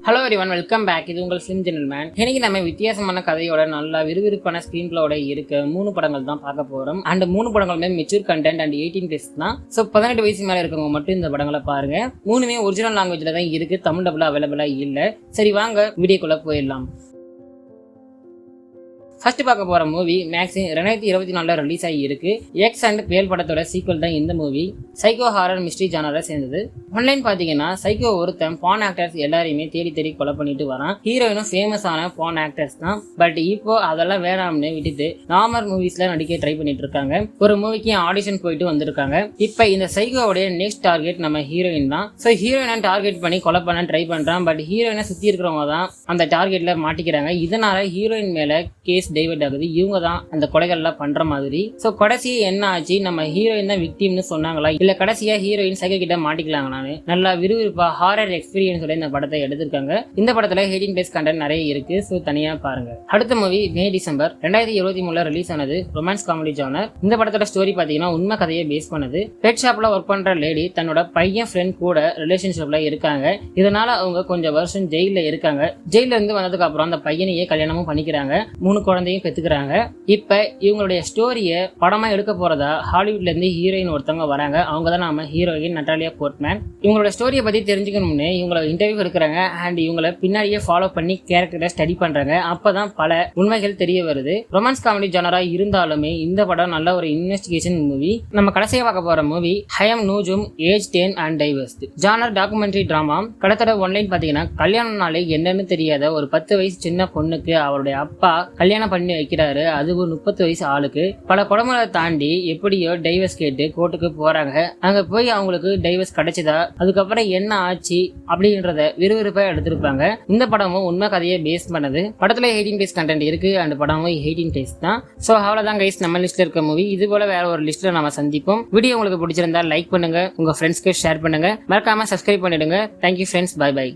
Hello everyone, welcome back. இது உங்கள் film gentleman. இன்னைக்கு நம்ம வித்தியாசமான கதையோட நல்லா விறுவிறுப்பான ஸ்கிரீன் பிளேயோட இருக்க 3 படங்கள் தான் பார்க்க போறோம். அண்ட் 3 படங்களுமே மெச்சூர் கண்டென்ட் அண்ட் 18+ தான். ஸோ 18 வயசு மேல இருக்கவங்க மட்டும் இந்த படங்களை பாருங்க. 3மே ஒரிஜினல் லாங்குவேஜ்ல தான் இருக்கு, தமிழ் டபுள் அவைலபிளா இல்ல. சரி வாங்க வீடியோக்குள்ள போயிடலாம். ஃபர்ஸ்ட் பார்க்க போற மூவி மேக்ஸிம் 2024 ரிலீஸ் ஆகி இருக்கு. எக்ஸ் அண்ட் பேல் படத்தோட சீக்வல் தான் இந்த மூவி. சைக்கோ ஹாரர் மிஸ்ட்ரி ஜானரை சேர்ந்தது. ஆன்லைன் பாத்தீங்கன்னா சைக்கோ ஒருத்தன் பான் ஆக்டர்ஸ் எல்லாரையுமே தேடி தேடி கொலை பண்ணிட்டு வரான். ஹீரோயினும் ஃபேமஸான பான் ஆக்டர்ஸ் தான். பட் இப்போ அதெல்லாம் வேணாம்னு விட்டுட்டு நார்மல் மூவிஸ்ல நடிக்க ட்ரை பண்ணிட்டு இருக்காங்க. ஒரு மூவிக்கு ஆடிஷன் போயிட்டு வந்திருக்காங்க. இப்ப இந்த சைக்கோவுடைய நெக்ஸ்ட் டார்கெட் நம்ம ஹீரோயின் தான். ஸோ ஹீரோயினை டார்கெட் பண்ணி கொலை பண்ண ட்ரை பண்றான். பட் ஹீரோயினை சுத்தி இருக்கிறவங்க தான் அந்த டார்கெட்ல மாட்டிக்கிறாங்க. இதனால ஹீரோயின் மேல கேஸ் டைவர்ட் ஆகுது. இவங்க தான் அந்த கொலைகள்லாம் பண்ற மாதிரி. சோ கடைசியா என்ன ஆச்சு, நம்ம ஹீரோயின் தான் விக்டிம்னு சொன்னாங்களா இல்ல கடைசியா ஹீரோயின் சைக்கோ கிட்ட மாட்டிக்கலாங்களான்னு நல்லா விறுவிறுப்பா ஹாரர் எக்ஸ்பீரியன்ஸோட இந்த படத்தை எடுத்திருக்காங்க. இந்த படத்துல 18+ கண்டென்ட் நிறைய இருக்கு. சோ தனியா பாருங்க. அடுத்த மூவி மே டிசம்பர் 2023 ரிலீஸ் ஆனது. Romance comedy genre. இந்த படத்தோட ஸ்டோரி பாத்தீங்கன்னா உண்மை கதையை பேஸ் பண்ணது. பெட் ஷாப்ல ஒர்க் பண்ற லேடி தன்னோட பையன் ஃப்ரெண்ட் கூட ரிலேஷன்ஷிப்ல இருக்காங்க. இதனால அவங்க கொஞ்சம் வருஷம் ஜெயில இருக்காங்க. ஜெயில இருந்து வந்ததுக்கு அப்புறம் அந்த பையனையே கல்யாணமும் பண்ணிக்கிறாங்க. 3 குழந்தையும் பெத்துக்கிறாங்க. இப்ப இவங்களுடைய ஸ்டோரிய படமா எடுக்க போறதா ஹாலிவுட்ல இருந்து ஹீரோயின் ஒருத்தவங்க வராங்க. அவங்க தான் நம்ம ஹீரோயின் நட்டாலியா போர்ட்மேன். இவங்களோட ஸ்டோரியை பத்தி தெரிஞ்சுக்கணும்னு இவங்கள இன்டர்வியூ எடுக்கிறாங்க. அண்ட் இவங்களை பின்னாடியே ஃபாலோ பண்ணி கேரக்டரை ஸ்டடி பண்றாங்க. அப்பதான் பல உண்மைகள் தெரிய வருது. ரொமான்ஸ் காமெடி ஜானரா இருந்தாலுமே இந்த படம் நல்ல ஒரு இன்வெஸ்டிகேஷன் மூவி. நம்ம கடைசியா பார்க்க போற movie I am Nujoom age 10 and divorced. Genre documentary drama. கடத்தோட ஒன்லைன் பாத்தீங்கன்னா கல்யாணம்னாலே என்னன்னு தெரியாத ஒரு 10 வயசு சின்ன பொண்ணுக்கு அவருடைய அப்பா கல்யாணம் பண்ணி வைக்கிறாரு. அது ஒரு 30 வயசு ஆளுக்கு. பல குடும்பங்களை தாண்டி எப்படியோ டைவர்ஸ் கேட்டு கோர்ட்டுக்கு போறாங்க. அங்க போய் அவங்களுக்கு டைவர்ஸ் கிடைச்சதா, அதுக்கப்புறம் என்ன ஆச்சு அப்படின்றத விறுவிறுப்பா எடுத்திருப்பாங்க. இந்த படமும் உண்மை கதையை பேஸ் பண்ணது. படத்துல 18+ கண்டென்ட் இருக்கு. அந்த படமும் 18+ தான். சோ அவ்வளவுதான் கைஸ், நம்ம லிஸ்ட்ல இருக்க மூவி. இது போல வேற ஒரு லிஸ்ட்ல நம்ம சந்திப்போம். வீடியோ உங்களுக்கு பிடிச்சிருந்தா லைக் பண்ணுங்க, உங்க ஃப்ரெண்ட்ஸ்க்கு ஷேர் பண்ணுங்க, மறக்காம சப்ஸ்கிரைப் பண்ணிடுங்க. Thank you friends, bye by.